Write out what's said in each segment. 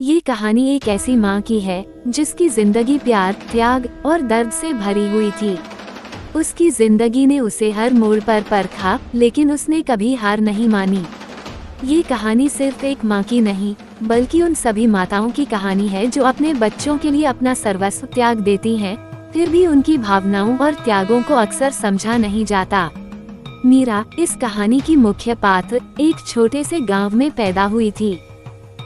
ये कहानी एक ऐसी माँ की है जिसकी जिंदगी प्यार, त्याग और दर्द से भरी हुई थी। उसकी जिंदगी ने उसे हर मोड़ पर परखा, लेकिन उसने कभी हार नहीं मानी। ये कहानी सिर्फ एक माँ की नहीं, बल्कि उन सभी माताओं की कहानी है जो अपने बच्चों के लिए अपना सर्वस्व त्याग देती हैं, फिर भी उनकी भावनाओं और त्यागों को अक्सर समझा नहीं जाता। मीरा, इस कहानी की मुख्य पात्र, एक छोटे से गांव में पैदा हुई थी।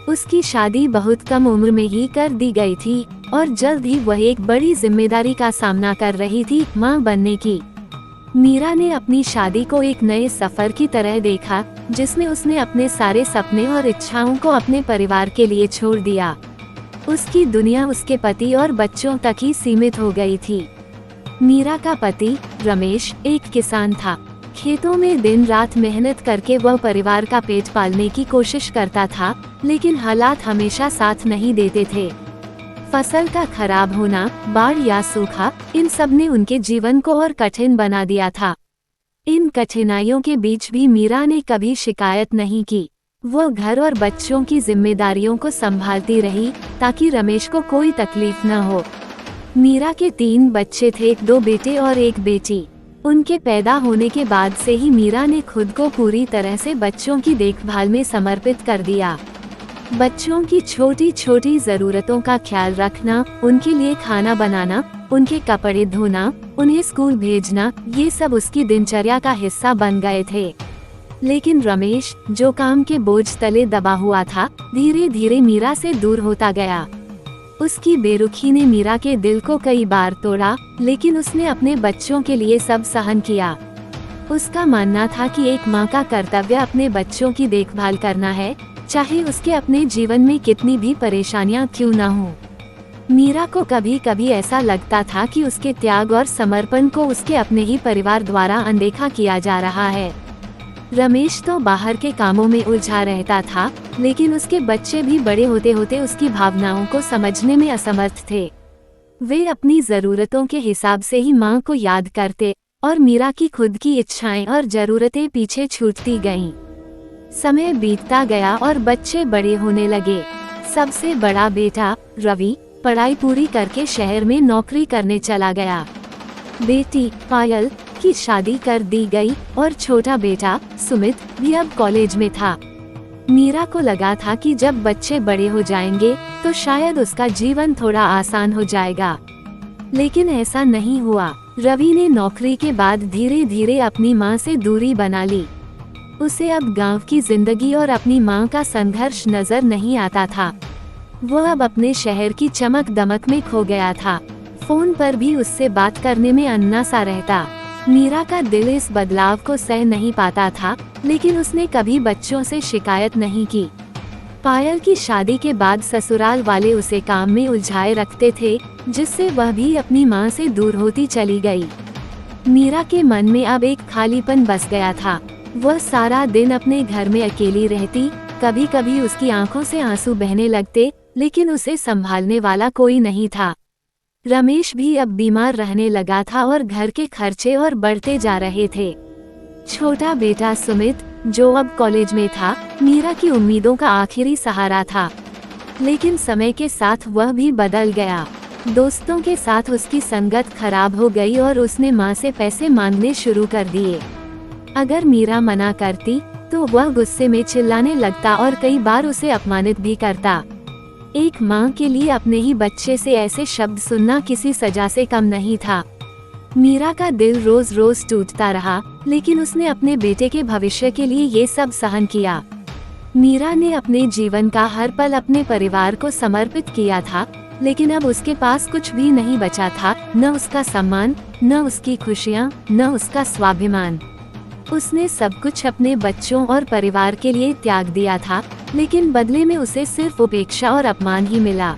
उसकी शादी बहुत कम उम्र में ही कर दी गई थी और जल्द ही वह एक बड़ी जिम्मेदारी का सामना कर रही थी, मां बनने की। मीरा ने अपनी शादी को एक नए सफर की तरह देखा, जिसमें उसने अपने सारे सपने और इच्छाओं को अपने परिवार के लिए छोड़ दिया। उसकी दुनिया उसके पति और बच्चों तक ही सीमित हो गई थी। मीरा का पति रमेश एक किसान था। खेतों में दिन रात मेहनत करके वह परिवार का पेट पालने की कोशिश करता था, लेकिन हालात हमेशा साथ नहीं देते थे। फसल का खराब होना, बाढ़ या सूखा, इन सब ने उनके जीवन को और कठिन बना दिया था। इन कठिनाइयों के बीच भी मीरा ने कभी शिकायत नहीं की। वह घर और बच्चों की जिम्मेदारियों को संभालती रही, ताकि रमेश को कोई तकलीफ न हो। मीरा के 3 बच्चे थे, 2 बेटे और 1 बेटी। उनके पैदा होने के बाद से ही मीरा ने खुद को पूरी तरह से बच्चों की देखभाल में समर्पित कर दिया। बच्चों की छोटी छोटी जरूरतों का ख्याल रखना, उनके लिए खाना बनाना, उनके कपड़े धोना, उन्हें स्कूल भेजना, ये सब उसकी दिनचर्या का हिस्सा बन गए थे। लेकिन रमेश, जो काम के बोझ तले दबा हुआ था, धीरे धीरे मीरा से दूर होता गया। उसकी बेरुखी ने मीरा के दिल को कई बार तोड़ा, लेकिन उसने अपने बच्चों के लिए सब सहन किया। उसका मानना था कि एक माँ का कर्तव्य अपने बच्चों की देखभाल करना है, चाहे उसके अपने जीवन में कितनी भी परेशानियां क्यों न हो। मीरा को कभी कभी ऐसा लगता था कि उसके त्याग और समर्पण को उसके अपने ही परिवार द्वारा अनदेखा किया जा रहा है। रमेश तो बाहर के कामों में उलझा रहता था, लेकिन उसके बच्चे भी बड़े होते होते उसकी भावनाओं को समझने में असमर्थ थे। वे अपनी जरूरतों के हिसाब से ही मां को याद करते, और मीरा की खुद की इच्छाएं और जरूरतें पीछे छूटती गईं। समय बीतता गया और बच्चे बड़े होने लगे। सबसे बड़ा बेटा रवि पढ़ाई पूरी करके शहर में नौकरी करने चला गया। बेटी पायल की शादी कर दी गई और छोटा बेटा सुमित भी अब कॉलेज में था। मीरा को लगा था कि जब बच्चे बड़े हो जाएंगे तो शायद उसका जीवन थोड़ा आसान हो जाएगा, लेकिन ऐसा नहीं हुआ। रवि ने नौकरी के बाद धीरे धीरे अपनी मां से दूरी बना ली। उसे अब गांव की जिंदगी और अपनी मां का संघर्ष नजर नहीं आता था। वह अब अपने शहर की चमक दमक में खो गया था। फोन पर भी उससे बात करने में अन्ना सा रहता। मीरा का दिल इस बदलाव को सह नहीं पाता था, लेकिन उसने कभी बच्चों से शिकायत नहीं की। पायल की शादी के बाद ससुराल वाले उसे काम में उलझाए रखते थे, जिससे वह भी अपनी मां से दूर होती चली गई। मीरा के मन में अब एक खालीपन बस गया था। वह सारा दिन अपने घर में अकेली रहती। कभी कभी उसकी आंखों से आंसू बहने लगते, लेकिन उसे संभालने वाला कोई नहीं था। रमेश भी अब बीमार रहने लगा था और घर के खर्चे और बढ़ते जा रहे थे। छोटा बेटा सुमित, जो अब कॉलेज में था, मीरा की उम्मीदों का आखिरी सहारा था, लेकिन समय के साथ वह भी बदल गया। दोस्तों के साथ उसकी संगत खराब हो गई और उसने मां से पैसे मांगने शुरू कर दिए। अगर मीरा मना करती तो वह गुस्से में चिल्लाने लगता और कई बार उसे अपमानित भी करता। एक मां के लिए अपने ही बच्चे से ऐसे शब्द सुनना किसी सजा से कम नहीं था। मीरा का दिल रोज रोज टूटता रहा, लेकिन उसने अपने बेटे के भविष्य के लिए ये सब सहन किया। मीरा ने अपने जीवन का हर पल अपने परिवार को समर्पित किया था, लेकिन अब उसके पास कुछ भी नहीं बचा था, न उसका सम्मान, न उसकी खुशियाँ, न उसका स्वाभिमान। उसने सब कुछ अपने बच्चों और परिवार के लिए त्याग दिया था, लेकिन बदले में उसे सिर्फ उपेक्षा और अपमान ही मिला।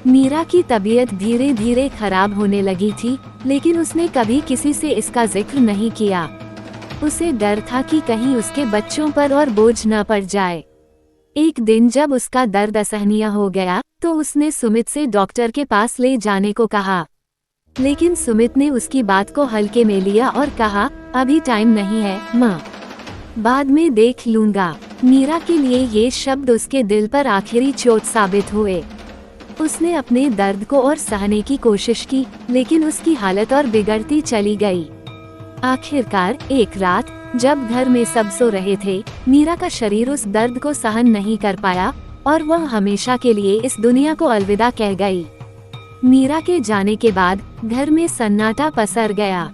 मीरा की तबीयत धीरे धीरे खराब होने लगी थी, लेकिन उसने कभी किसी से इसका जिक्र नहीं किया। उसे डर था कि कहीं उसके बच्चों पर और बोझ न पड़ जाए। एक दिन जब उसका दर्द असहनीय हो गया, तो उसने सुमित से डॉक्टर के पास ले जाने को कहा, लेकिन सुमित ने उसकी बात को हल्के में लिया और कहा, अभी टाइम नहीं है माँ, बाद में देख लूंगा। मीरा के लिए ये शब्द उसके दिल पर आखिरी चोट साबित हुए। उसने अपने दर्द को और सहने की कोशिश की, लेकिन उसकी हालत और बिगड़ती चली गई। आखिरकार एक रात जब घर में सब सो रहे थे, मीरा का शरीर उस दर्द को सहन नहीं कर पाया और वह हमेशा के लिए इस दुनिया को अलविदा कह गई। मीरा के जाने के बाद घर में सन्नाटा पसर गया।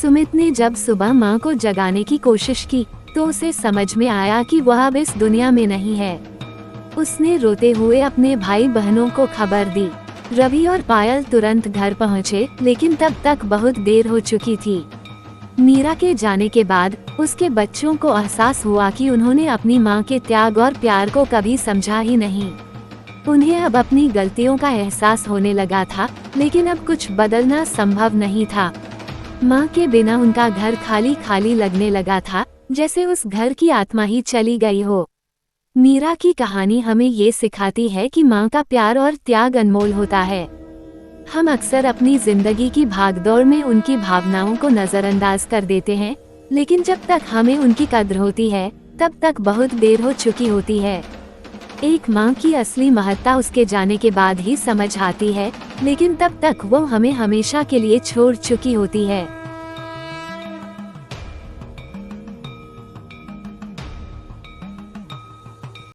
सुमित ने जब सुबह माँ को जगाने की कोशिश की तो उसे समझ में आया कि वह अब इस दुनिया में नहीं है। उसने रोते हुए अपने भाई बहनों को खबर दी। रवि और पायल तुरंत घर पहुँचे, लेकिन तब तक बहुत देर हो चुकी थी। मीरा के जाने के बाद उसके बच्चों को एहसास हुआ कि उन्होंने अपनी माँ के त्याग और प्यार को कभी समझा ही नहीं। उन्हें अब अपनी गलतियों का एहसास होने लगा था, लेकिन अब कुछ बदलना संभव नहीं था। माँ के बिना उनका घर खाली खाली लगने लगा था, जैसे उस घर की आत्मा ही चली गई हो। मीरा की कहानी हमें ये सिखाती है कि माँ का प्यार और त्याग अनमोल होता है। हम अक्सर अपनी जिंदगी की भागदौड़ में उनकी भावनाओं को नजरअंदाज कर देते हैं, लेकिन जब तक हमें उनकी कद्र होती है तब तक बहुत देर हो चुकी होती है। एक माँ की असली महत्ता उसके जाने के बाद ही समझ आती है, लेकिन तब तक वो हमें हमेशा के लिए छोड़ चुकी होती है।